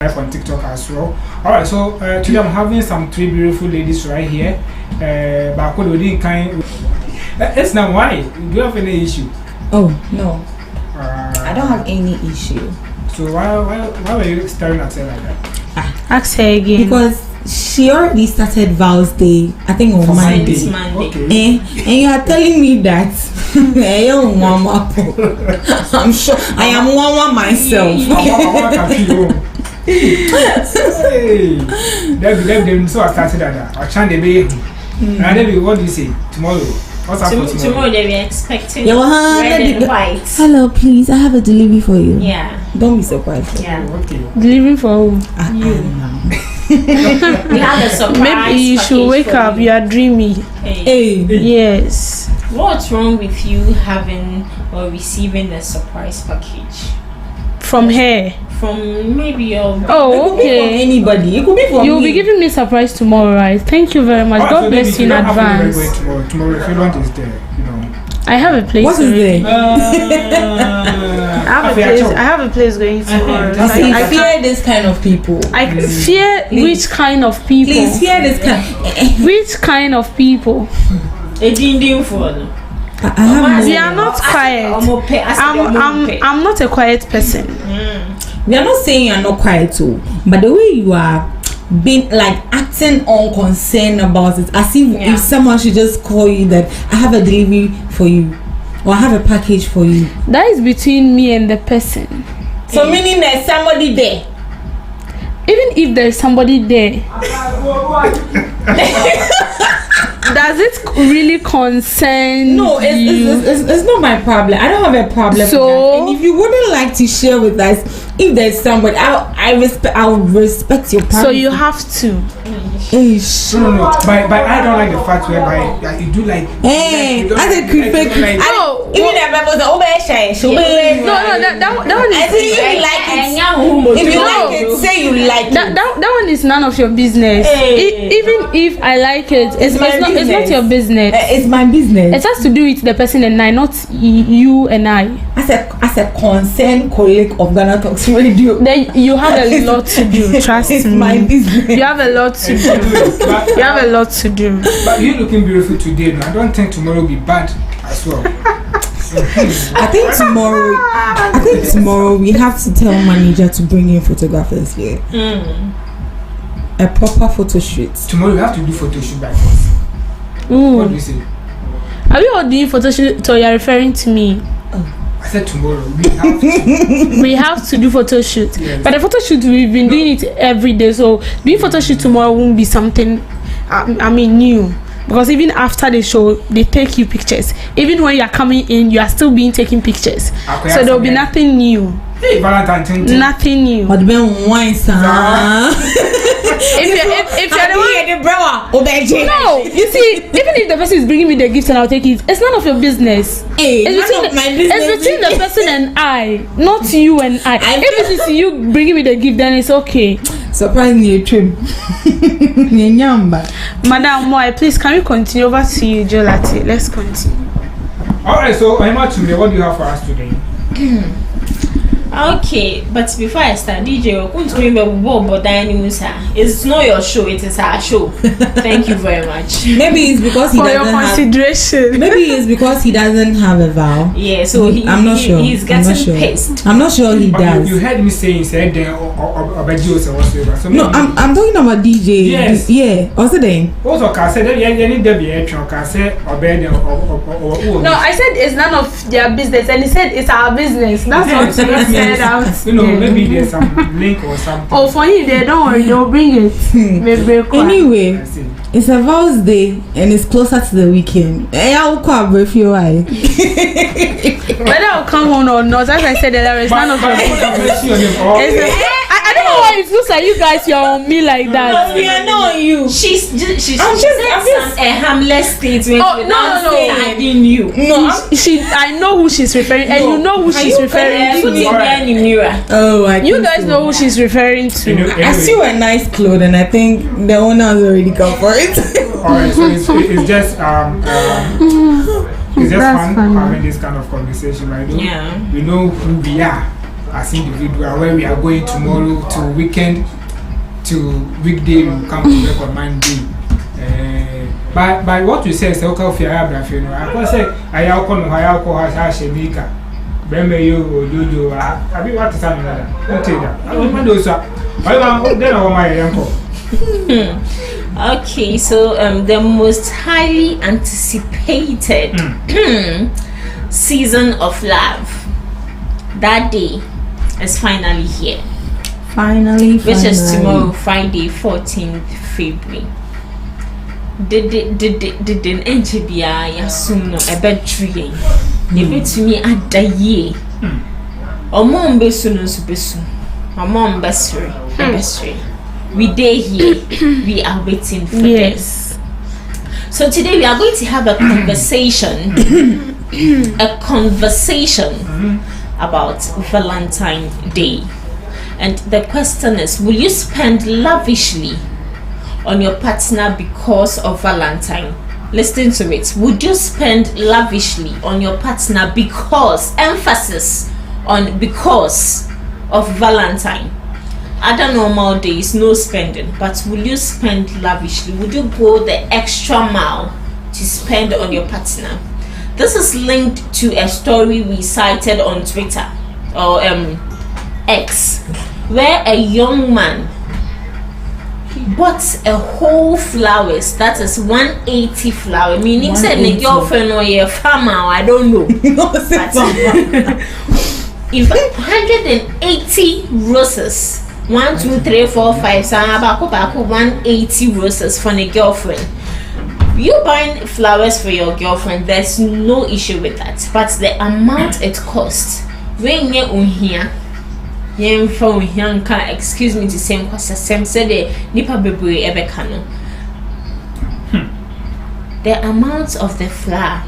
live on TikTok as well. Alright, so today I'm having some three beautiful ladies right here. But it's not why. Do you have any issue? Oh no, I don't have any issue. So why were you staring at her like that? Ask her again. Because she already started Val's Day, I think on Monday. Okay. And you are telling me that I'm sure I am one myself. Hey, them so I started that. I trying to be. And then what do you say tomorrow? What's up for tomorrow? Tomorrow they were expecting Yeah, red and white. Hello, please. I have a delivery for you. Yeah. Don't be surprised. Yeah. Okay. Delivering for who? We have a surprise. Maybe you should wake up. You are dreamy. Hey. Yes. What's wrong with you having or receiving a surprise package? From her. From maybe your... Oh, okay. Anybody. It could be from You'll me. be giving me surprise tomorrow, right? Thank you very much. God bless you in advance. Tomorrow, if you want, is there, you know. I have a place. What is already. there? I have a place going tomorrow. I fear this kind of people. I fear which kind of people? Please fear this kind. Which kind of people? A ding for them. We are not quiet. I'm not a quiet person. We are not saying you're not quiet too, but the way you are being like acting unconcerned about it, as if someone should just call you that I have a delivery for you or I have a package for you. That is between me and the person. So meaning there's somebody there. Even if there's somebody there, does it really concern No, it's not my problem. I don't have a problem with that. And if you wouldn't like to share with us, if there's somebody, I'll respect your privacy. So you have to. Ish. No. But I don't like the fact whereby you do like. Hey, as a creep. No, even the members of that one is. I think if you like it, if you like it, say you like it. That one is none of your business. Even if I like it, it's not your business. It's my business. It has to do with the person and I, not you and I. As a concerned colleague of Ghana Talks Radio, then you have a lot to do. Trust it's me. my business. You have a lot to do. You have a lot to do. But you're looking beautiful today. No? I don't think tomorrow will be bad as well. I think tomorrow we have to tell manager to bring in photographers here. A proper photo shoot. Tomorrow we have to do photo shoot by force. What do you say? Are we all doing photo shoot or you're referring to me? I said tomorrow we have to do photo shoot. Yes. But the photo shoot we've been doing it every day, so doing photo shoot tomorrow won't be something new. Because even after the show, they take you pictures. Even when you are coming in, you are still being taken pictures. So there will be nothing new. Hey, Valentine. Nothing new. But then wine, if you're the one, no, you see, even if the person is bringing me the gift and I'll take it, it's none of your business. Hey, it's between the person and I, not you and I. If it is you bringing me the gift, then it's okay. Surprisingly, trim. Madam Moy, please can we continue? Over to you, Jolati. Let's continue. Alright, so Emma, today, what do you have for us today? Okay, but before I start, DJ, it's not your show, it is our show. Thank you very much. Maybe it's because he for doesn't your consideration. Maybe it's because he doesn't have a vow. Yeah, so I'm not sure. He's getting pissed. I'm not sure he does. You heard me saying said then or whatsoever. So no, I'm talking about DJ. Yes. Yeah. Also then. Also, can say that you need to be a can say or bed or no, I said it's none of their business, and he said it's our business. That's what he said out. You know, maybe there's some link or something. Oh, for him, they don't worry, they'll bring it. Anyway, it's a Val's Day and it's closer to the weekend. I'll come with you. Whether I'll come home or not, as I said, there is none of your business. I don't know why it looks like you guys you're on me like that. No, we are not on you. She said a harmless statement. Oh no. I didn't you. No, I know who she's referring, and you know who she's referring to. Oh, you guys know who she's referring to. I see a nice clothes, and I think the owner has already come for it. Alright, so it's just it's just fun having this kind of conversation. Right? We know who we are. as individual, where we are going tomorrow to weekend to weekday, we come to work on Monday. By what you say, so called fear, I say, I have Bembe you Jojo, I be what is another. Don't take that. I don't do so. Then my uncle. Okay, so the most highly anticipated season of love, that day is finally here. Finally. Which is tomorrow, Friday, 14th February. Did NGBI assume no a bed tree? You bet to me at the year. Or mom besu no besu. Or mom bessery. We day here. We are waiting for this. So today we are going to have a conversation. About Valentine Day. And the question is, will you spend lavishly on your partner because of Valentine? Listen to it. Would you spend lavishly on your partner because, emphasis on because of Valentine? Other normal days, no spending, but will you spend lavishly? Would you go the extra mile to spend on your partner? This is linked to a story we cited on Twitter or X, where a young man bought a whole flowers, that is 180 flower, meaning said the girlfriend or your farmer, I don't know. If 180 roses, 1, 2, 3, 4, 5, 180 roses for the girlfriend. You buying flowers for your girlfriend, there's no issue with that. But the amount it costs, when you're on here, excuse me, the same question, same said the nipa bebre ebekano. The amount of the flower,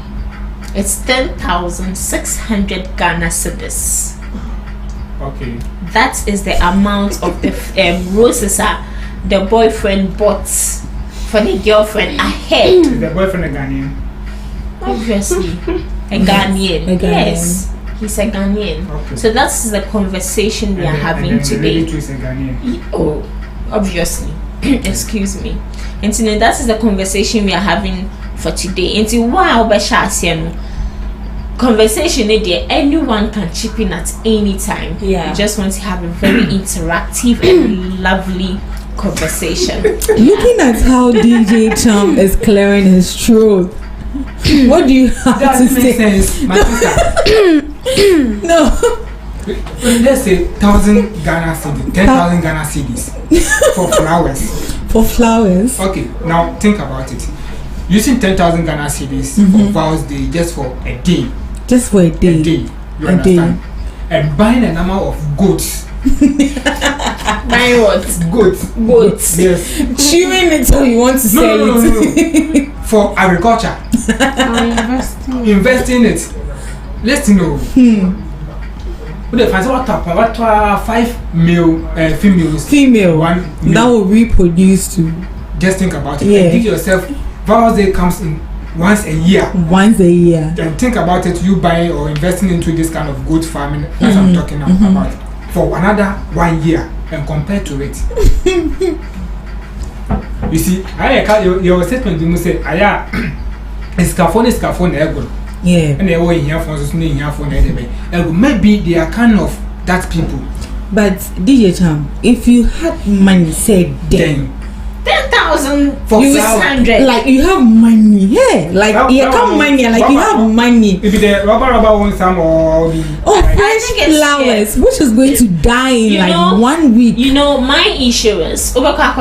it's 10,600 Ghana cedis. Okay. That is the amount of the roses the boyfriend bought for the girlfriend ahead. Is the boyfriend a Ghanaian? Obviously, a Ghanaian. Yes, he's a Ghanaian. Okay. So that's the conversation we are having today. The is a Ghanaian. Oh, obviously. Excuse me. And so that is the conversation we are having for today. And so wow, conversation there, anyone can chip in at any time. Yeah. We just want to have a very interactive and lovely conversation. Looking at how DJ Cham is clearing his throat, what do you have That to makes say? sense, my sister. No. Let's say 1,000 Ghana cedis, 10,000 Ghana cedis for flowers. For flowers. Okay, now think about it. Using 10,000 Ghana cedis for Vows Day just for a day. Just for a day. A day. You A understand? And buying a number of goats. Buying what? Goats. Yes. Chewing it so you want to sell No. For agriculture. Investing it. Let's know. What 5 male females. Female. 1 male. That will reproduce to. Just think about it. Yeah. And give yourself Vows Day comes in once a year. Once a year. And think about it, you buying or investing into this kind of goat farming, that's what I'm talking about, for another 1 year and compared to it. You see, your statement you must say, it's scaffold ego. Yeah. And they were here for us, maybe they are kind of that people. But DJ Cham, if you had money, say then 10,600. like you have money, yeah. Like you have money, like you have money. If the rubber wants some or the fresh flowers, which is going to die in like 1 week. You know, my issue is onye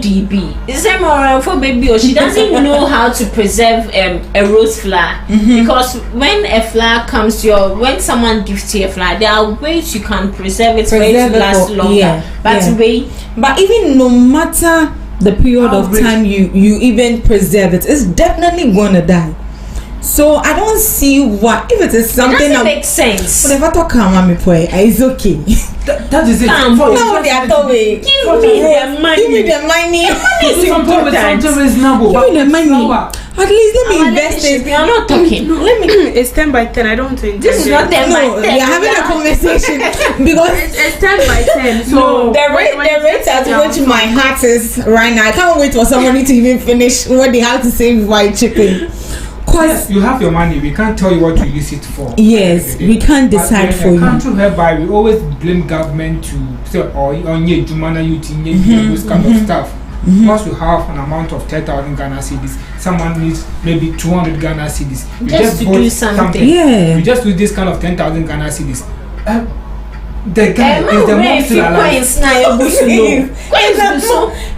DB. Is more for baby or she doesn't know how to preserve a rose flower. Because when a flower comes to your, when someone gives you a flower, there are ways you can preserve it for it to last longer. But even no matter the period of time you even preserve it, it's definitely gonna die. So I don't see what, if it is something that makes sense. Whatever to come on me boy, it's okay. That is it. No, they are talking. Give me the money. Give me the money. It's important. Give me the money. At least let me invest it. We are not talking. Let me. It's 10 by 10. I don't want to. This is not 10 No, by we 10. are having a conversation because It's 10 by 10. So no, the rate at which my heart is right now. I can't wait for somebody to even finish what they have to say before I chip in. Yes, you have your money. We can't tell you what to use it for. Yes, we can't decide for you. Country whereby we always blame government to say, or on your Jumana youth, those kind of stuff. Once you have an amount of 10,000 Ghana cedis, someone needs maybe 200 Ghana cedis. You just to bought do something. Yeah. You just do this kind of 10,000 Ghana cedis. The guy is the most still alive. It's a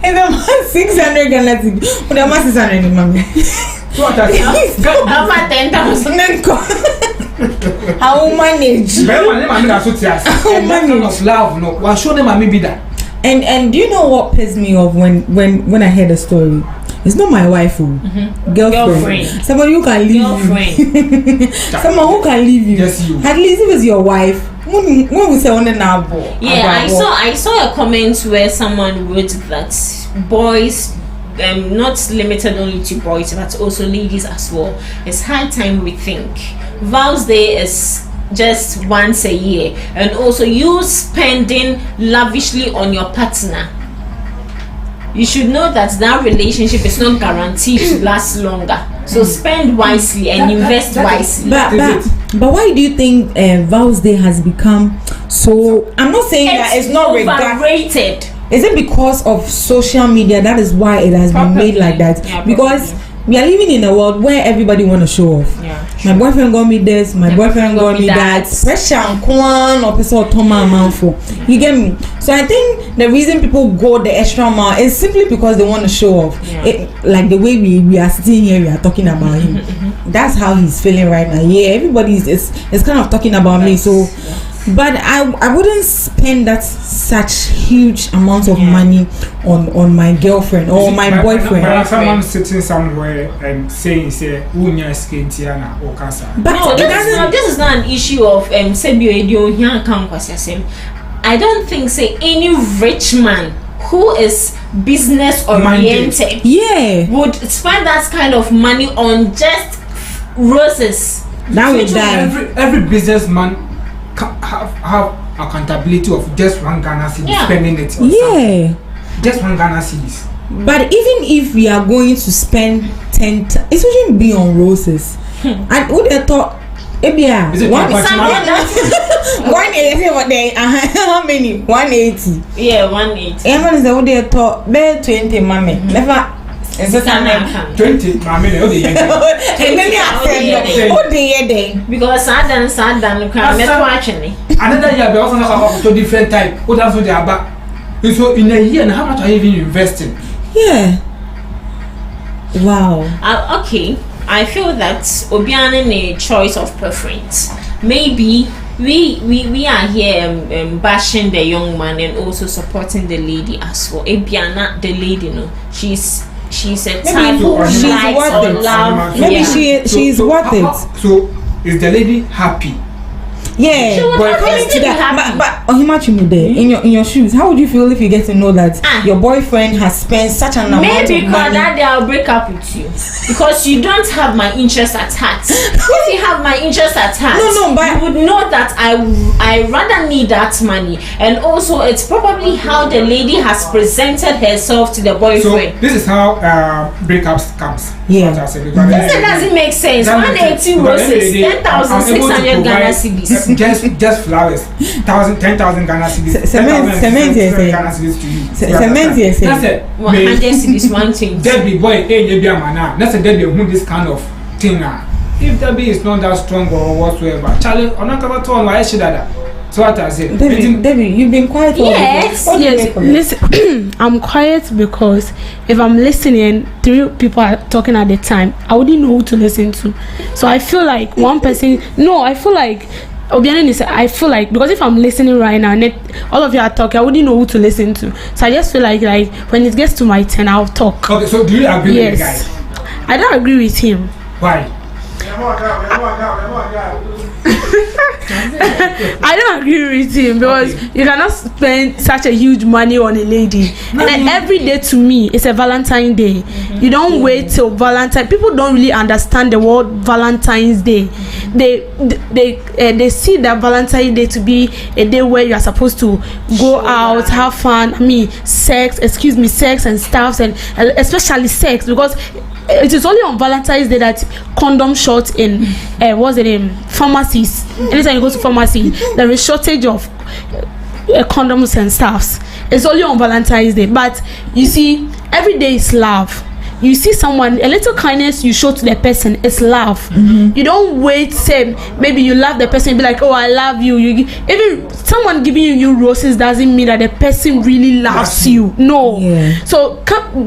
man 600 Ghana cedis. The man 600 mommy. What are Over 10,000. How manage? Kind of love, no. Well, show them maybe that. And do you know what pissed me off when I heard the story? It's not my wife, girlfriend. Somebody who can leave you. Someone who can leave you. Yes, you. At least if it's your wife. When we say on the now. Yeah, I saw a comment where someone wrote that boys, not limited only to boys but also ladies as well, it's high time we think. Vows Day is just once a year, and also you spending lavishly on your partner. You should know that relationship is not guaranteed to last longer. So spend wisely and invest wisely. But why do you think Vows Day has become so? I'm not saying that it's not overrated. Is it because of social media? That is why it has been made like that. Yeah, because we are living in a world where everybody want to show off. Yeah, my boyfriend got me this, my boyfriend got me that. Pressure and kwan or person for. You get me? So I think the reason people go the extra mile is simply because they want to show off. Yeah. Like the way we are sitting here, we are talking about him. That's how he's feeling right now. Yeah, everybody is kind of talking about me. So. But I wouldn't spend that such huge amount of money on my girlfriend or my boyfriend. But someone sitting somewhere and saying, "Say, unya skentiana or cancer." But no, this is not an issue of I don't think any rich man who is business oriented would spend that kind of money on just roses. That would die. Every businessman have accountability of just one Ghana cedi spending it. Just one Ghana cedis. But even if we are going to spend 10, it shouldn't be on roses. And would have thought, is it one how many? 180. Yeah, 180. Everyone is would have thought, bear 20, mommy. Never. It's a 20, mommy. Because I done watching another year, we also have a different type. What else they are back? So in a year, how much are you even investing? Yeah. Wow. Okay, I feel that Obiane a choice of preference. Maybe we are here bashing the young man and also supporting the lady as well. Obiana, the lady, no, she's a type who likes or love. Maybe she's worth it. So is the lady happy? Yeah, but in your shoes, how would you feel if you get to know that your boyfriend has spent such an amount of money? Maybe because that day I'll break up with you because you don't have my interest at heart. If you have my interest at heart, but you would know that I rather need that money, and also it's probably how the lady has presented herself to the boyfriend. So this is how breakups comes. Yeah, this doesn't make sense. 180 roses, 10,600 Ghana cedis. Just flowers, 10,000 Ghana cedis. Cement, Ghana cedis to you. That's it. 100 cedis, one thing. Debbie boy, Debbie mana. That's a Debbie who this kind of thing. If Debbie is not that strong or whatsoever, Charlie, I'm not going to tell why she that. So what I say, Debbie, you've been quiet. Yes. Listen, I'm quiet because if I'm listening, 3 people are talking at the time, I wouldn't know who to listen to. So I feel like one person. No, I feel like. I feel like because if I'm listening right now and all of you are talking, I wouldn't know who to listen to. So I just feel like when it gets to my turn, I'll talk. Okay, so do you agree with the guy? I don't agree with him. Why? I don't agree with him because you cannot spend such a huge money on a lady. And then every day to me is a Valentine Day. You don't wait till Valentine. People don't really understand the word Valentine's Day. They see that Valentine Day to be a day where you are supposed to go out, have fun. Sex and stuff, and especially sex, because it is only on Valentine's Day that condom short in pharmacies. Anytime you go to pharmacy, there is shortage of condoms and stuffs. It's only on Valentine's Day. But you see, every day is love. You see someone, a little kindness you show to the person is love. You don't wait, say maybe you love the person, be like, oh, I love you. Even someone giving you roses doesn't mean that the person really loves you. No. So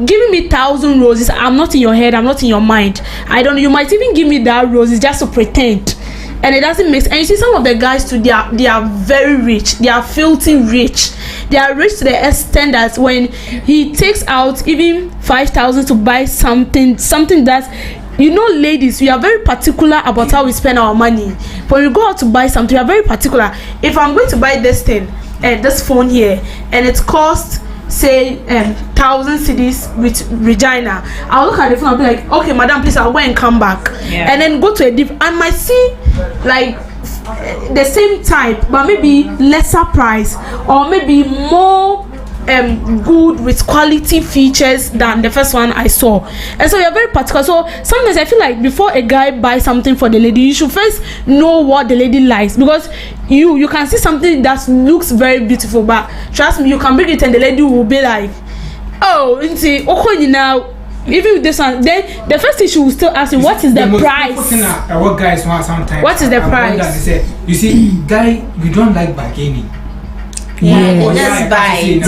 giving me 1,000 roses, I'm not in your head, I'm not in your mind. I don't know, you might even give me that roses just to pretend. And it doesn't make sense. And you see some of the guys too, they are very rich. They are filthy rich. They are rich to the extent that when he takes out even 5,000 to buy something that, ladies, we are very particular about how we spend our money. When we go out to buy something, we are very particular. If I'm going to buy this thing, this phone here, and it costs, say, 1,000 cedis with Regina, I'll look at the phone and be like, okay, madam, please, I'll go and come back. And then go to a dip. I might see like the same type but maybe lesser price, or maybe more good with quality features than the first one I saw. And so we are very particular. So sometimes I feel like before a guy buys something for the lady, you should first know what the lady likes, because you can see something that looks very beautiful, but trust me, you can bring it and the lady will be like, oh, now. Even with this one, then the first thing she will still ask you, what is the price? What guys want sometimes. What is the price? You see, guy, we don't like bargaining. They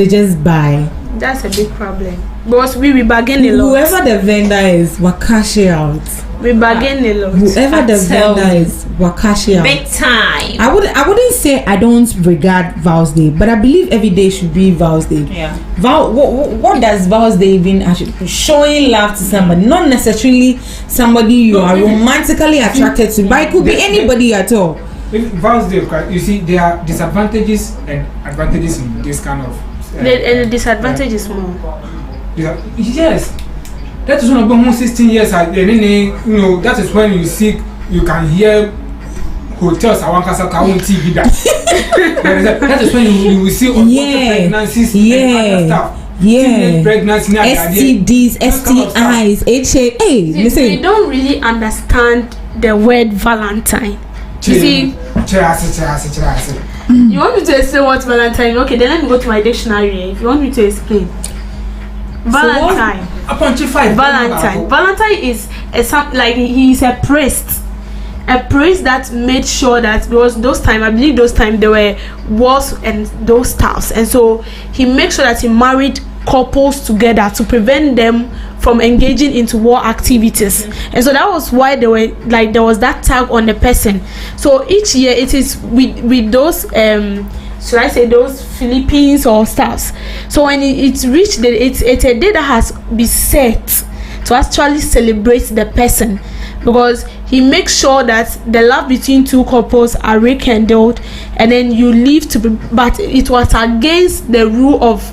just buy. That's a big problem. Because we bargain a lot. Whoever the vendor is, we'll cash it out. We bargain a lot. Whoever the vendor is, we'll cash it out. Big time. I wouldn't say I don't regard Vows Day, but I believe every day should be Vows Day. Yeah. What does Vows Day even actually? Showing love to somebody, not necessarily somebody you are romantically attracted to, but it could be anybody at all. Vows Day, you see, there are disadvantages and advantages in this kind of. The disadvantage is more. Yes, that is one of the 16 years. That is when you can hear hotels. I want TV that is when you will see pregnancies and stuff. Pregnancy, STDs, STIs, HA. Listen, we don't really understand the word Valentine. You see, you want me to say what Valentine? Okay, then let me go to my dictionary. If you want me to explain, Valentine. Valentine is he is a priest that made sure that, because I believe those time there were wars and those stuffs, and so he made sure that he married couples together to prevent them from engaging into war activities. And so that was why there was that tag on the person. So each year it is with those should I say those Philippines or stuffs. So when it's reached, it's a day that has been set to actually celebrate the person, because he makes sure that the love between two couples are rekindled, and then you live to be, but it was against the rule of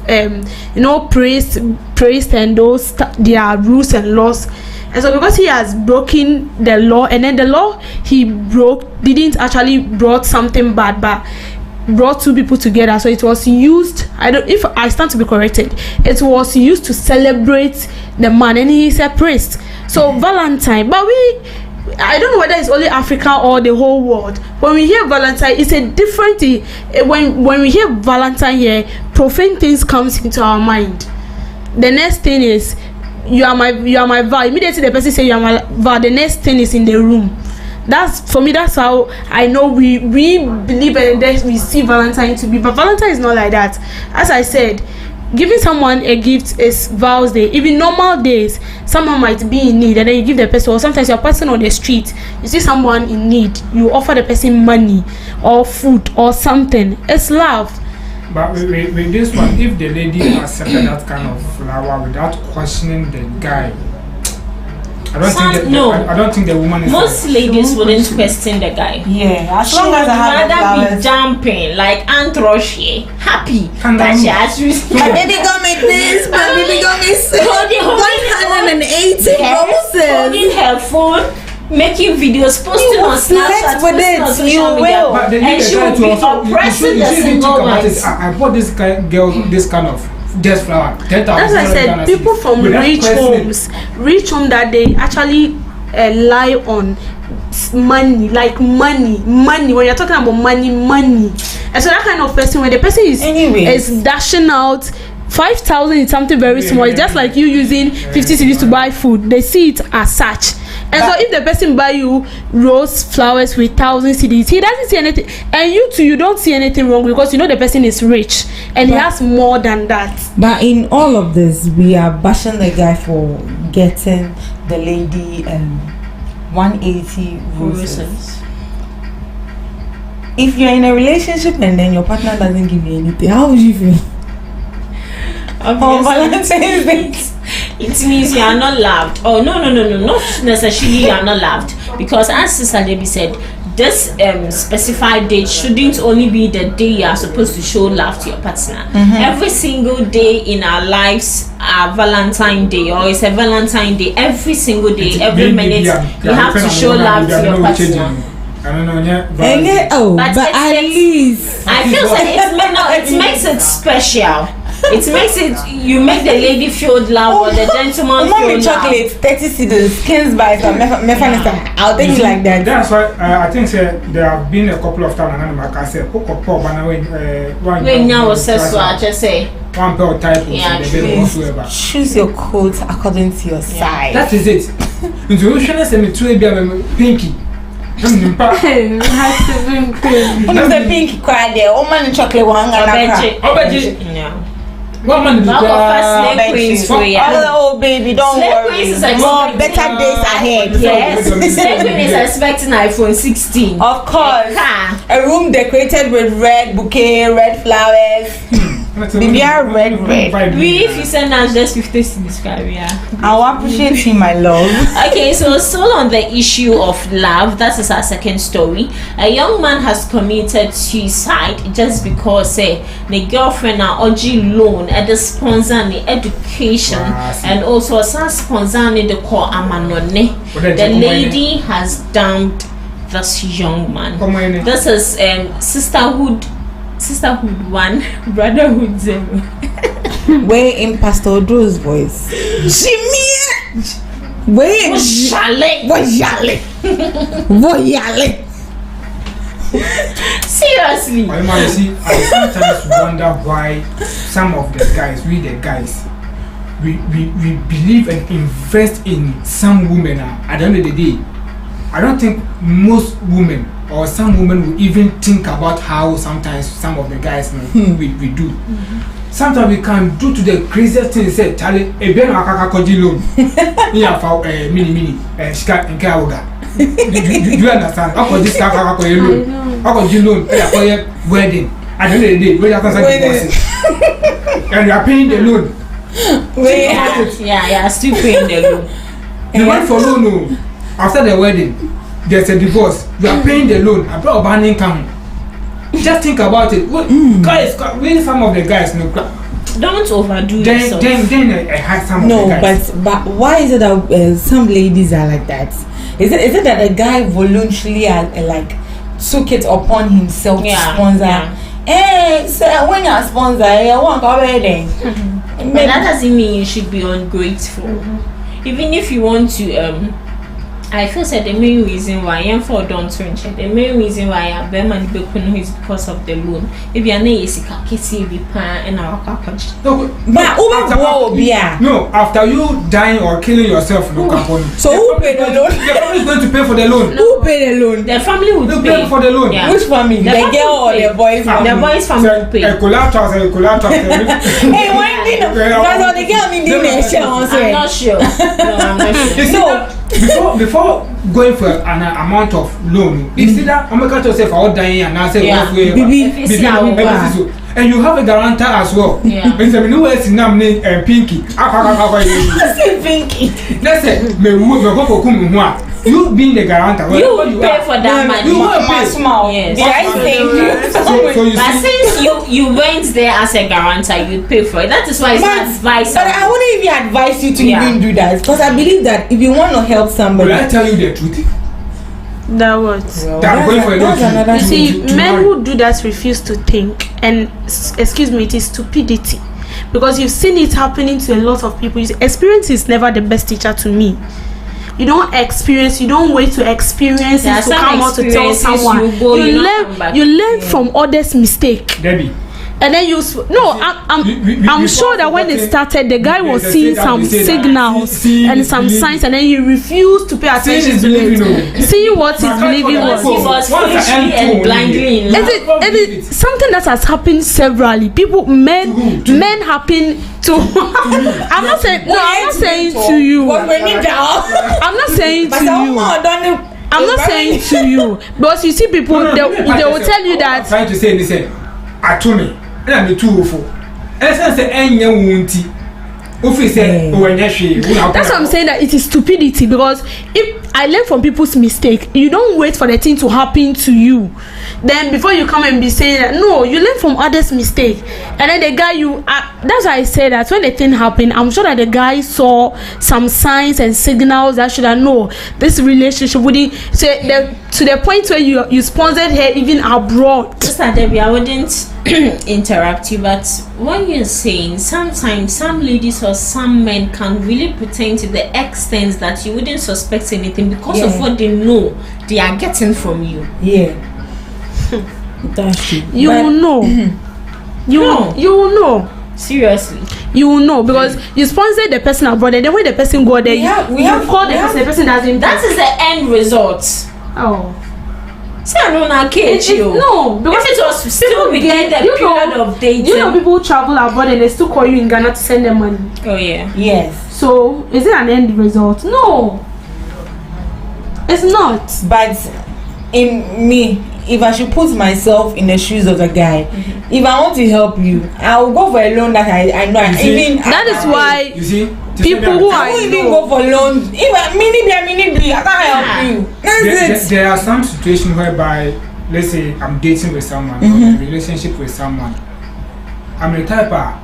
priest and those their rules and laws. And so because he has broken the law, and then the law he broke didn't actually brought something bad, but brought two people together. So it was used, if I stand to be corrected, it was used to celebrate the man, and he is a priest. So Valentine, but I don't know whether it's only Africa or the whole world. When we hear Valentine, it's a different thing. When we hear Valentine here, profane things comes into our mind. The next thing is, you are my vow. Immediately the person say you are my vow, the next thing is in the room. That's for me, that's how I know we believe and then we see Valentine to be. But Valentine is not like that. As I said, giving someone a gift is Vows Day. Even normal days, someone might be in need and then you give the person, or sometimes you're a person on the street, you see someone in need, you offer the person money or food or something. It's love. But with this one, if the lady accepted that kind of flower without questioning the guy, I don't think the woman is. Most ladies wouldn't question the guy. Yeah, as She long would as I have the rather be flowers. jumping like Aunt Roshi, happy Can that I- she has received. My baby got me this, my baby got me Holding 180 roses. holding her phone, making videos, posting You on will flex Snapchat, with posting it. on social You media, will. But then and she will be oppressing the single ones. I bought this girl this kind of just flower. 10,000. That's why I said people from rich homes that they actually lie on money, like money. When you're talking about money, and so that kind of person, when the person is dashing out 5,000 is something very small. It's just like you using 50 cedis to buy food. They see it as such. And so if the person buy you rose flowers with 1,000 cedis, he doesn't see anything. And you too, you don't see anything wrong because you know the person is rich and he has more than that. But in all of this, we are bashing the guy for getting the lady 180 roses. If you're in a relationship and then your partner doesn't give you anything, how would you feel? Obviously, it means you are not loved. Oh no, not necessarily you are not loved, because as Sister Debbie said, this specified date shouldn't only be the day you are supposed to show love to your partner. Every single day in our lives are Valentine Day, or it's a Valentine Day. Every single day, every minute, you have to show love to your partner. I don't know, yeah. But at least I feel like it makes it special. It makes it, you make the lady feel love or the gentleman feel love. chocolate 30 cedis, Kings by I'll take it like that. That's why I think there have been a couple of times and I say when now was so I just say one pair of typos, choose your coat according to your size. That is it. Intuition say me to pinky. Has to be crazy. One of the pink cry there, woman in chocolate one and What man Slay Queens for you. oh baby, don't Slay worry. Queens is like More better days ahead. Yes. Slay Queen is expecting iPhone 16. Of course. A room decorated with red bouquet, red flowers. Maybe a red. We, if you send us just 50 to describe, yeah. I'll appreciate you, my love. Okay, so still on the issue of love, that is our second story. A young man has committed suicide just because the girlfriend are urging loan at the sponsor the education and also sponsor the core amanone. The lady has dumped this young man. This is Sisterhood 1, Brotherhood 0. Way in Pastor Drew's voice. Jimmy! Way in Voyale! Seriously. I sometimes wonder why some of the guys, we believe and invest in some women. At the end of the day, I don't think most women or some women will even think about how sometimes some of the guys we do. Sometimes we can do to the craziest things. Say, Charlie, a ben akakoji loan. Yeah, for mini shika nke awoga. Do you understand? How could this akakoji loan? How could you loan? For wedding. At the end of the day, we have to and you are paying the loan. Yeah, still paying the loan. You went for loan after the wedding. There's a divorce. You are paying the loan. I brought a banning income. Just think about it. Guys, really some of the guys don't overdo yourself. Then I had some of the guys. but why is it that some ladies are like that? Is it that a guy voluntarily took it upon himself to sponsor? Hey, so when you're a sponsor, you want to go wedding. But that doesn't mean you should be ungrateful. Even if you want to I feel the main reason why I'm for don't the main reason why I bear money is because of the loan. If you're not and our no, after you dying or killing yourself, so who paid the loan? The family is going to pay for the loan. Who paid the loan? The family will pay for the loan. Yeah. Which family? The girl or the boy's family? The boy's family will pay. A collateral. Hey, when did the girl I'm not sure. No, I'm not sure. No, before going for an amount of loan, if see that I'm going to say for all dying and I say and you have a guarantor as well. Yeah. And so no way sin nam ne Pinky. Pinky. Let's say me go for kum ho a. You being the guarantor. You pay for that money. You will pay. Small. Yes. So you But see, since you went there as a guarantor, you pay for it. That is why it's not advisable. But I wouldn't even advise you to Yeah. even do that, because I believe that if you want to help somebody, will I tell you the truth? That what? That I'm going for a loan. You see, men who do that refuse to think, and excuse me, it is stupidity, because you've seen it happening to a lot of people. Experience is never the best teacher to me. You don't experience, you don't wait to experience it to come out to tell someone. You learn from others' mistake. Debbie. And then I'm sure that when it started, the guy was seeing some signals and some signs, and then he refused to pay attention to it. See what his believing was. He was foolishly and blindly in love. It is something that has happened severally. Men happen to. I'm not saying to you. I'm not saying to you. I'm not saying to you, because you see people, they will tell you that. I'm trying to say, listen, I told me. And I'm too full. And say any won't. That's what I'm saying, that it is stupidity, because if I learn from people's mistake, you don't wait for the thing to happen to you, then before you come and be saying that. No, you learn from others' mistake, and then the guy that's why I say that when the thing happened, I'm sure that the guy saw some signs and signals that should have known this relationship wouldn't say to the point where you sponsored her even abroad. Sister Debbie, I wouldn't interrupt you, but what you're saying, sometimes some ladies or some men can really pretend to the extent that you wouldn't suspect anything because of what they know they are getting from you. Yeah. That's true. You will know. You will know. Seriously. You will know, because you sponsor the person abroad, and then when the person go there, you call the person doesn't. That is the end result. Oh. See, I don't know, no, because if it was still within the period of dating. You know, people travel abroad and they still call you in Ghana to send them money. Oh yeah. Yes. So is it an end result? No, it's not. But in me, if I should put myself in the shoes of a guy, if I want to help you, I will go for a loan that I know. That is why you see people who I won't even go for loans. If I can't help you. There are some situations whereby, let's say I'm dating with someone or in a relationship with someone. I'm the type of,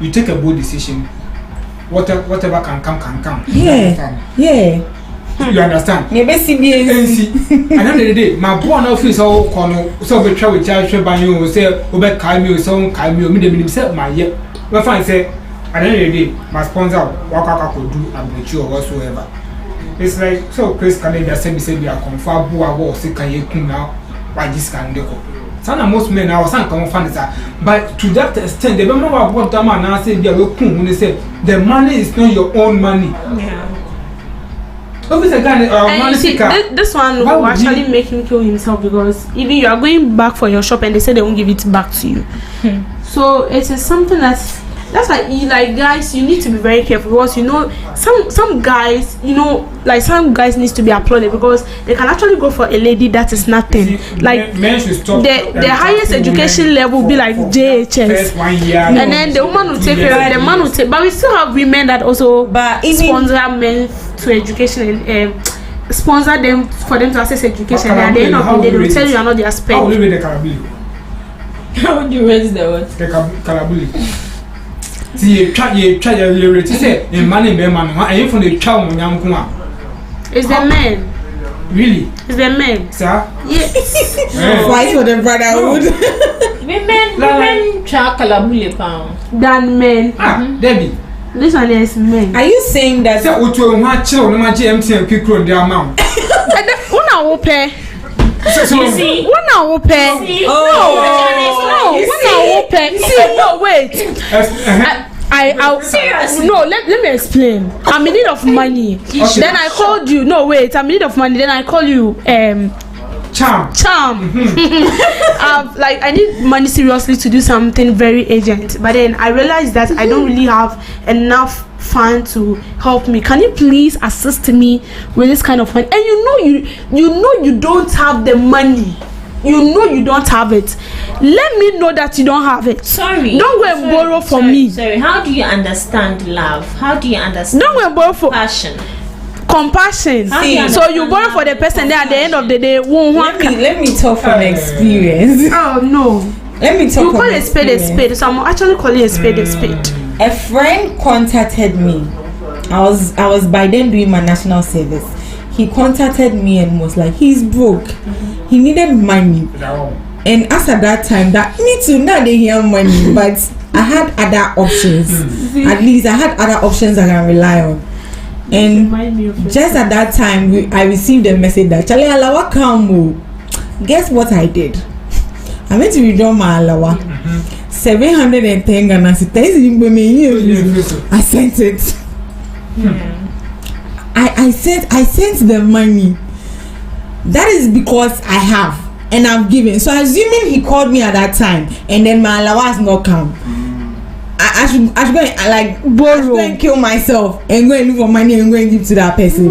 you take a bold decision, whatever can come. Yeah. You understand? And at the end of the day, my boy now feels all corner, so we try with child by you, say, over Kaimio, so Kaimio, me say my year. Well, fine, say, at the end of the day, my sponsor, what I could do, and with you or whatsoever. It's like, so Chris Canada said, we are confirmed, who are sick, and you now, why this can do. Some of most men are some common fans, but to that extent, they don't know what the man I say, they are looking when they say the money is not your own money. Yeah. And you see, this one will actually make him kill himself, because even you are going back for your shop and they say they won't give it back to you. So it is something that's why, like, guys, you need to be very careful, because you know some guys, you know, like some guys needs to be applauded, because they can actually go for a lady that is nothing. Like the highest education level will be like JHS, and then the woman will take care of the man will take. But we still have women that also sponsor men to education and sponsor them for them to access education. And at the end of the day, they will tell you are not their spec. How would you rate the Kalabuli? How would you raise the what? The Kalabuli. See, you try to say, in money, man, and you from the child, young Kuma. It's the men. Really? It's the men. Sir? Yes. Fight for the brotherhood. Women try Kalabuli pound Than men. Debbie. This one is men. Are you saying that? Say, what you want to no matter empty and pick on the amount. Una ope. You see? Una ope. No, wait. Seriously? No, let me explain. I'm in need of money. Then I called you. No, wait. I'm in need of money. Then I call you. Charm. Like I need money seriously to do something very urgent, but then I realized that I don't really have enough fund to help me. Can you please assist me with this kind of money? And you know you don't have the money. You know you don't have it. Let me know that you don't have it. Sorry. Don't go and borrow from me. Sorry. How do you understand love? How do you understand? Don't go and borrow for passion. Compassion. So you borrow for the person, then at the end of the day, let me talk from experience. Oh no. Let me talk. You call a spade, so I'm actually calling a spade a spade. A friend contacted me. I was by then doing my national service. He contacted me and was like, he's broke. He needed money. And as at that time, that me too, now they hear money, but I had other options. At least I had other options I can rely on. And just at that time, I received a message that Charlie Alawa come. Guess what I did? I went to withdraw my Alawa. 710 Ghana cedis. I sent it. I sent the money. That is because I have and I've given. So assuming he called me at that time and then my Alawa has not come, I should go and like borrow. I should go and kill myself and go and look for money and go and give to that person.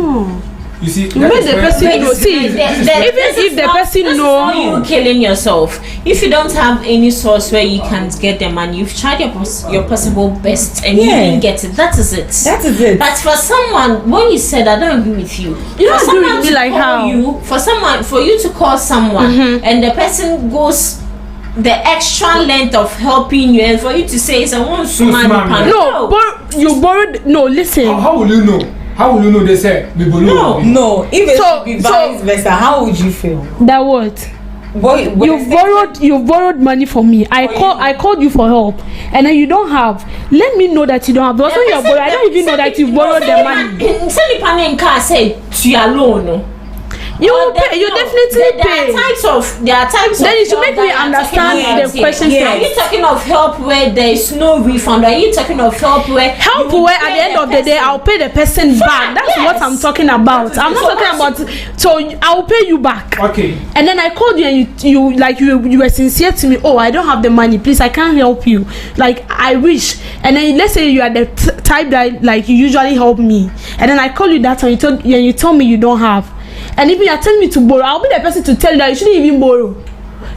You see, the person know. See, even if the person know you killing yourself, if you don't have any source where you can get the money, you've tried your possible best and you didn't get it. That is it. That is it. But for someone, when you said, I don't agree with you. You don't agree with me like how? For you to call someone and the person goes the extra length of helping you, and for you to say someone you borrowed. No, listen. How will you know? How will you know they say we borrow? No. If it should be vice versa, how would you feel? That what? You borrowed money from me. I called you for help, and then you don't have. Let me know that you don't have. Because when you're borrowed, I don't even know that you borrowed the money. Send the money in car. Say to your loan. You will pay. You definitely pay. There are types of. Then you should make me understand the question. Are you talking of help where there is no refund? Are you talking of help where at the end of the day I'll pay the person back? That's what I'm talking about. I'm not talking about. So I'll pay you back. Okay. And then I called you and you were sincere to me. Oh, I don't have the money. Please, I can't help you. Like I wish. And then let's say you are the type that like you usually help me. And then I call you that time. You told me you don't have. And if you are telling me to borrow, I'll be the person to tell you that you shouldn't even borrow.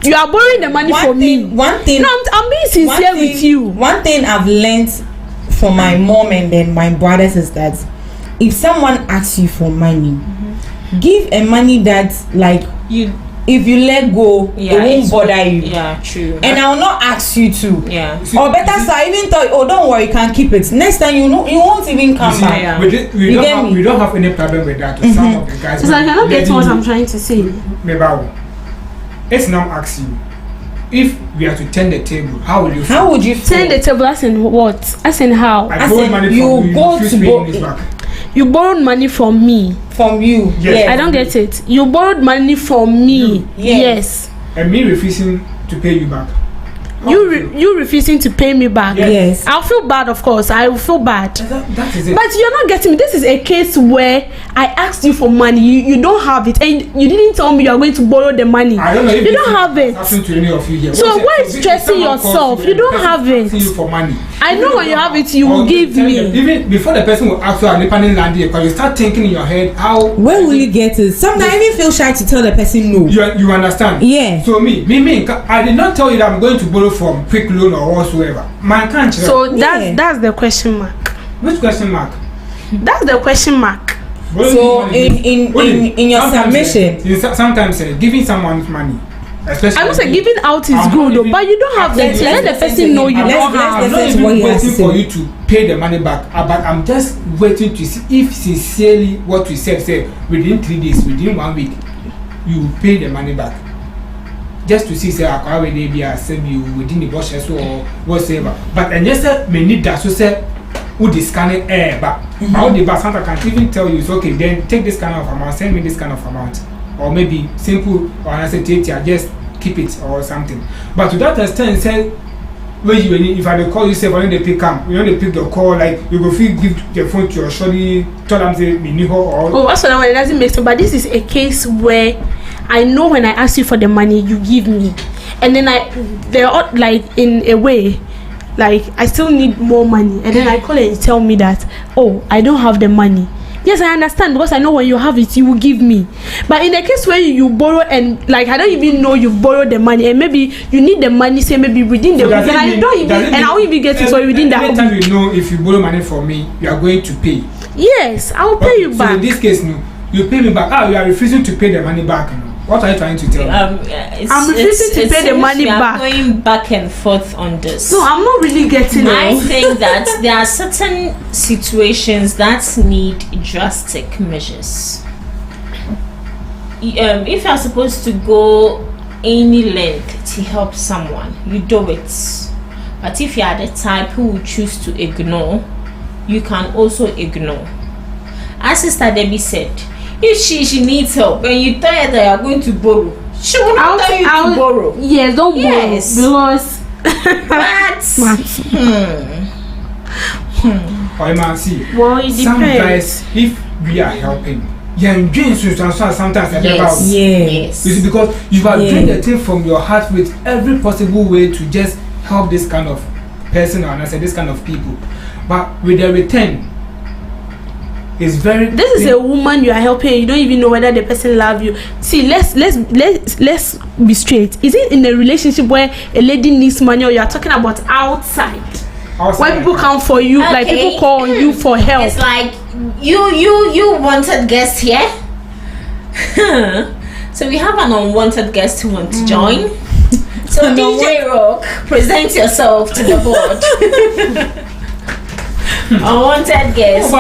You are borrowing the money from me. One thing. No, I'm being sincere with you. One thing I've learned from my mom and then my brothers is that if someone asks you for money, give a money that like you. If you let go, it won't bother you. Yeah, true. And I will not ask you to. Yeah. Or better, so I even thought, don't worry, you can keep it. Next time you won't even come back. Yeah. We don't have any problem with that. Some of the guys. So I cannot get what I'm trying to say. Maybe it's now ask you. If we are to turn the table, how will you feel? How would you feel? Turn the table as in what? As in how? I borrowed money from you. You borrowed money from me. From you? Yes. I don't get it. You borrowed money from me. Yes. And me refusing to pay you back. You refusing to pay me back. Yes. I'll feel bad, of course. I will feel bad. That is it. But you're not getting me. This is a case where I asked you for money. You don't have it, and you didn't tell me you are going to borrow the money. I don't know if you don't have it. To any of you here. So why stressing yourself? You don't have it. You for money. I know when you have it, you will give me. Even before the person will ask you a dependent land here, because you start thinking in your head how. Where will you get it? Sometimes I even feel shy to tell the person no. You understand? Yeah. So me, I did not tell you that I'm going to borrow from quick loan or whatsoever. Man can't. So that's the question mark. Which question mark? That's the question mark. So in your submission, sometimes giving someone money. I must say giving out is good, but you don't have that. Let the person know you don't have. I'm not even waiting for you to pay the money back, but I'm just waiting to see if sincerely what we said within 3 days, within 1 week, you will pay the money back. Just to see, say, I already be send you within the budget or whatsoever. But and yes, may need that so say, who this kind of but how the bank I can't even tell you, it's okay, then take this kind of amount, send me this kind of amount. Or maybe simple, or I say, just keep it or something. But to that extent, say, if I call you, say, when they pick up, you pick the call, like, you go feel give the phone to your shorty, tell them, say, me or. Oh, that's what it doesn't make sense. But this is a case where I know when I ask you for the money, you give me, and then they're all, like, in a way, like, I still need more money, and then I call and you tell me that, oh, I don't have the money. Yes, I understand, because I know when you have it, you will give me. But in the case where you borrow and, like, I don't even know you've borrowed the money, and maybe you need the money, say maybe within the week, and I don't even, and I won't even get it for you within that week. Every time you know if you borrow money from me, you are going to pay. Yes, I will pay you back. So in this case, no, you pay me back. You are refusing to pay the money back. No? What are you trying to tell me? I'm refusing to pay the money back. We are going back and forth on this. No, I'm not really getting it. I think that there are certain situations that need drastic measures. If you are supposed to go any length to help someone, you do it. But if you are the type who will choose to ignore, you can also ignore. As Sister Debbie said, if she needs help and you tell her that you are going to borrow, she will not tell you to borrow. Yes, don't borrow, because well, it sometimes if we are helping, sometimes yes. You see, because you are doing the thing from your heart with every possible way to just help this kind of person, or I say this kind of people, but with the return. This is a woman you are helping. You don't even know whether the person love you. See, let's be straight. Is it in a relationship where a lady needs money, or you are talking about outside? Where people come for you, like people call on you for help? It's like you wanted guest here. So we have an unwanted guest who wants to join. So DJ Rock, present yourself to the board. Unwanted guest.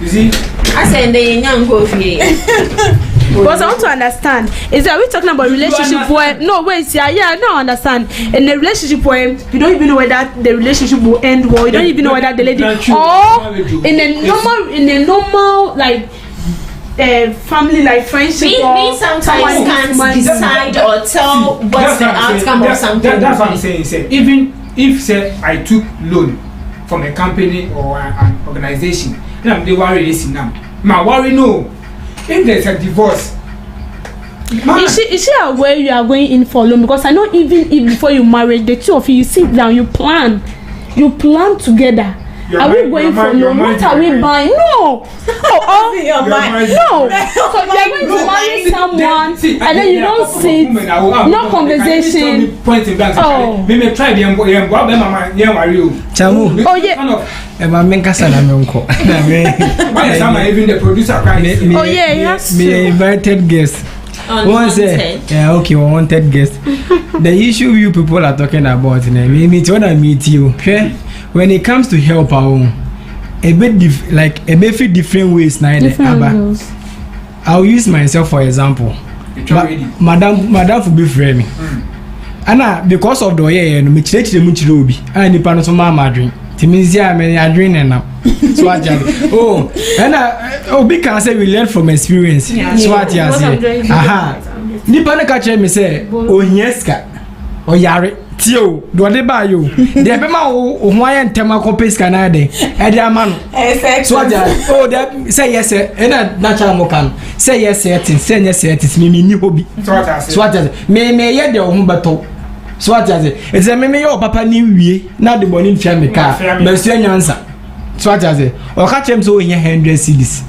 You see, I said they young go here. Because I want to understand, is that we talking about relationship where no wait, I don't understand. In a relationship where you don't even know whether the relationship will end well, you don't even know whether the lady, or in a normal like family, like friendship, we sometimes can't decide or tell what's the outcome of something. That's what I'm saying. Even if say I took loan from a company or an organization, then they worry this now. My worry no. If there's a divorce, is she aware you are going in for loan? Because I know even if before you marry, the two of you sit down, you plan together. Are we going for loan? What are we buying? No. No. So you're going to marry someone and then you don't sit, no conversation. Oh. Chamu. Oh yeah. Even the producer cries. Oh yeah, yes. Me invited guest. Wanted guest. The issue you people are talking about, when I meet you, when it comes to help our own, a bit different ways. I'll use myself for example. Madam will be frame me. And because of the way me church the muchirobi, I need panos from my drink. Timizia, I drink and now. So I big can say we learn from experience. So what you say? Aha. Nipana catch me say, oh yeska, or yare. Tio, do they buy you? The Bema Hawaiian Temaco Pescanade, Ediaman. So, oh, that say yes, and a natural mocan. Say yes, say yes, it's me, hobby. So, what does it? May yet the home battle. So, what does it? It's a meme your papa new ye, not the one in family car, Monsieur answer. So, what does it? Or catch him so in your 100 cities.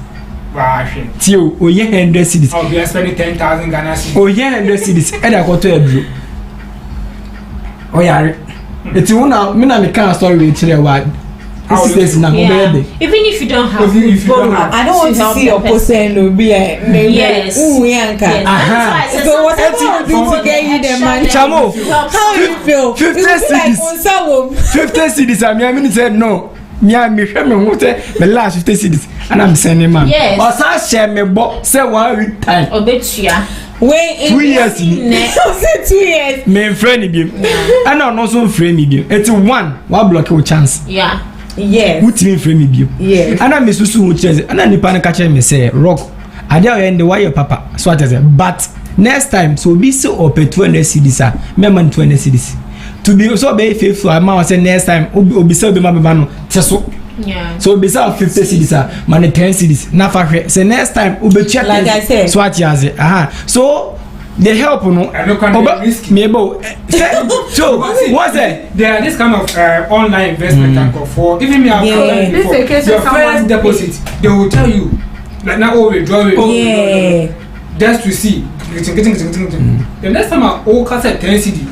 Tio, or your 100 cities. Oh, we are spending 10,000 Ghana cities. Oh, yeah, 100 cities, and I got to a blue. Oh yeah, it's one now. Me can't story with you. What? This is now. Even if you don't have, I don't want to see your person to be a yes. Ooh, Yanka. So whatever you do to get you the money, Chamo, how you feel? 50 cities. I mean, said no. Me last 50 cities, and I'm sending man. Yes. Or share me box. Say 1 week time. Obetia. Wait, 2 years. 2 years. Me friend him. I know no so friend him. It's one block your chance. Yeah. Yes. Who me friend him? Yes. And I miss who chance. And I nipa catch me say rock. I dey end the wire papa. So what I say? But next time so be so open 200 cedis. Me man 200 cedis. To be so be faithful, I say next time obi so be ma no teso. Yeah. So beside 50 cedis money 10 cedis na fa hwe say next time ubetua like I said so what yaze so the help no mebo so what's that there are this kind of online investment and for even me your first deposit they will tell you like now withdraw it just to see the next time I cassette 10 cedi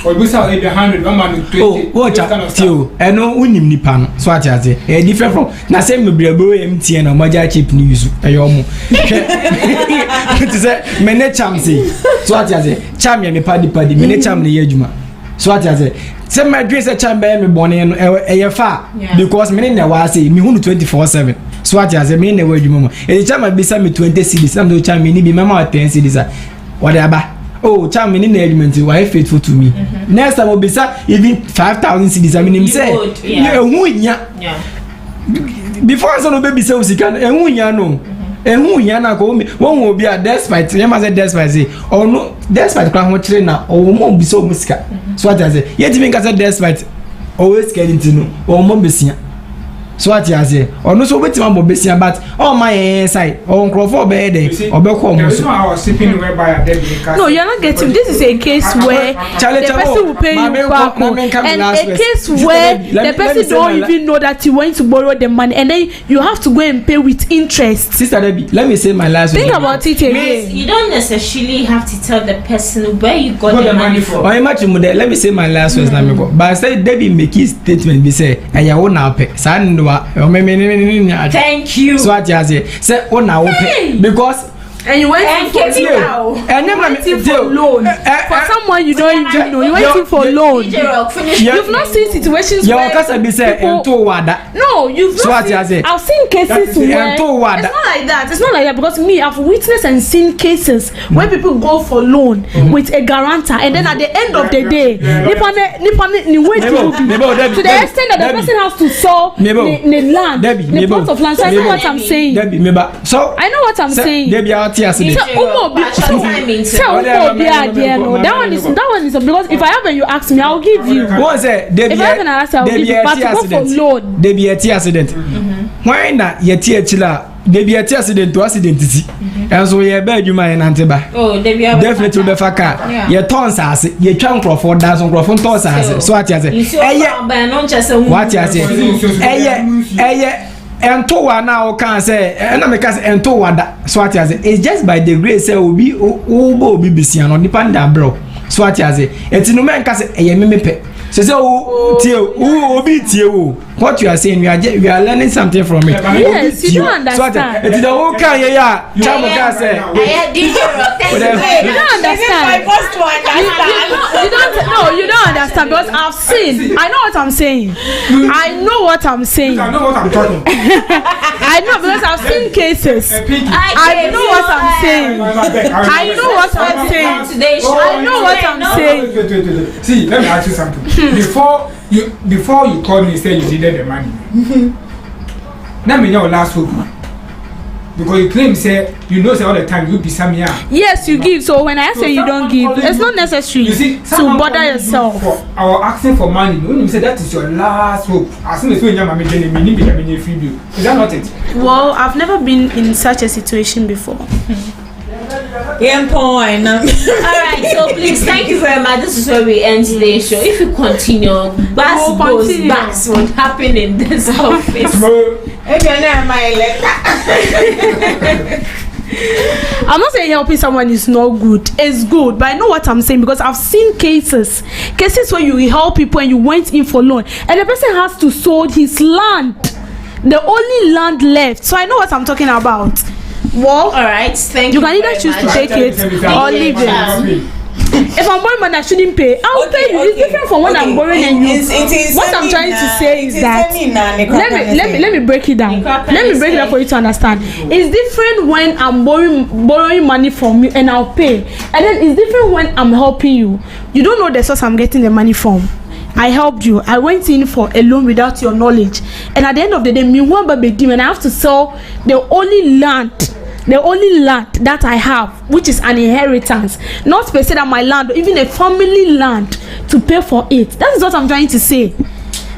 or we sell 100 1 man 20 watch out you no unim nipa no so ati ati different from na say me brebo MTN na moja cheap news eyomo to say me ne cham say so ati ati cham ya me padi me ne cham na ye adwuma so ati ati say my dream say cham be me bone no e fa because me ne wa say me hunu 24/7 so ati ati me ne wa adwuma mo e cham be say me 20 cedis am do cham me ni bi me ma 10 cedis whatever. Oh, cham in the element, why faithful to me. Next time will be even 5,000 cedis. I mean, him say, yeah. Before I saw baby say, can no. And who yana go me, one will be a despite, you must say despite, say, or no, despite crown trainer, or won't be so musca. So what I say, yet even as a despite, always getting to know, or Mombesia. So what you say? Or no so wetin mo besia but all my side or Crawford be there or be come. There's no I was sleeping whereby I did. No, you're not getting. This is a case where the person will pay you back, and a case where the person don't even know that you want to borrow the money, and then you have to go and pay with interest. Sister Debbie, let me say my last. Think about it again. You don't necessarily have to tell the person where you got the money from. Or imagine let me say my last words now me go. But I say Debbie make his statement be say, "And you won't now pay." Thank you. So what you say oh now open because and you went for loan for someone you don't even know. You went for loan. You've not seen situations where no, you've not seen. I've seen cases where it's not like that. It's not like that because me, I've witnessed and seen cases where people go for loan with a guarantor, and then at the end of the day, to the extent that the person has to sell the land, the plot of land. So I know what I'm saying. So I know what I'm saying. That one is because if I have and you ask me, I'll give you. What say? If I have and I ask, I'll give you. But to go for loan, there be a accident. Why not? Yet chila. There be a accident to accident. And so you bed you my anteba. Oh, there be definitely be faka. Your tons as your chunk for dozen crofon tons as. So what you say? What you say? And to one now can say, and I can say, and to one that so what you say? It's just by the grace will be obo BBC and on the panda bro. So what you say? It's no man can say, a so what you are saying, we are learning something from it. Yes, you don't understand. It's the whole can say. You don't understand. You don't understand because I've seen. I know what I'm saying. I know what I'm saying. I know what I'm talking. I know because I've seen cases. I know what I'm saying. I know what I'm saying. I know what I'm saying. See, let me ask you something. Before you called me and said you needed the money. That means your last hope. Because you claim say all the time you be some here. Yes, you give. So when I say you don't give, it's not necessary to bother yourself. Our asking for money, when you say that is your last hope. As soon as you have a free bill. Is that not it? Well, I've never been in such a situation before. Alright, so please, thank you very much. This is where we end today's show. If you continue, backs what happened in this office. I'm not saying helping someone is not good. It's good, but I know what I'm saying because I've seen cases where you help people and you went in for loan and the person has to sold his land, the only land left. So I know what I'm talking about. Well, alright, thank you. You can either choose to take it or leave it. If I'm borrowing money I shouldn't pay, I'll pay you. It's different from when I'm borrowing and you. What I'm trying to say is that let me break it down. Let me break it down for you to understand. It's different when I'm borrowing money from you and I'll pay, and then it's different when I'm helping you. You don't know the source I'm getting the money from. I helped you. I went in for a loan without your knowledge, and at the end of the day, me one baby and I have to sell the only land that I have, which is an inheritance, not specific that my land or even a family land, to pay for it. That is what I'm trying to say.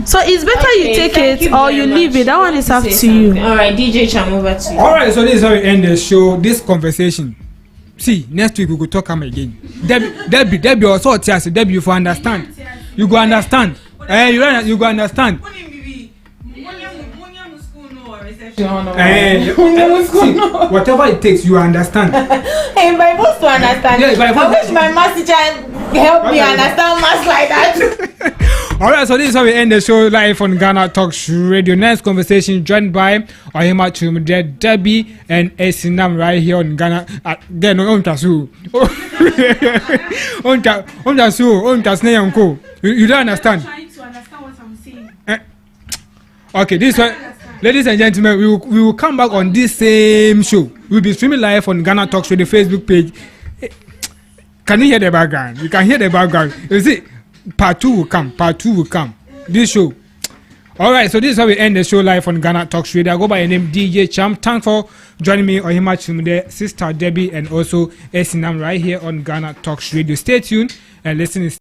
So it's better you take thank it you or very you much. leave it. That one is up Say to you. something. All right, DJ Cham, over to you. All right, so this is how we end the show. This conversation. See, next week we will talk again. Debbie also tells you, Debbie, you for understand. You go understand. You go understand. Whatever it takes, you understand. Hey, my boss to understand. Yeah, I wish my math teacher help me understand maths like that. All right, so this is how we end the show live on Ghana Talks Radio. Next conversation joined by Ohima Chumde, Debbie, and Esinam right here on Ghana. Then on Tasu. On Tasu, on Tasneyanko. You don't understand. Trying to understand what I'm saying. Okay, this one, ladies and gentlemen, we will come back on this same show. We'll be streaming live on Ghana Talks Radio Facebook page. Can you hear the background? You can hear the background. You see, part 2 will come. Part 2 will come. This show. All right, so this is how we end the show live on Ghana Talks Radio. I go by the name DJ Cham. Thanks for joining me, Ohima Chumde, Sister Debbie, and also Esinam right here on Ghana Talks Radio. Stay tuned and listen.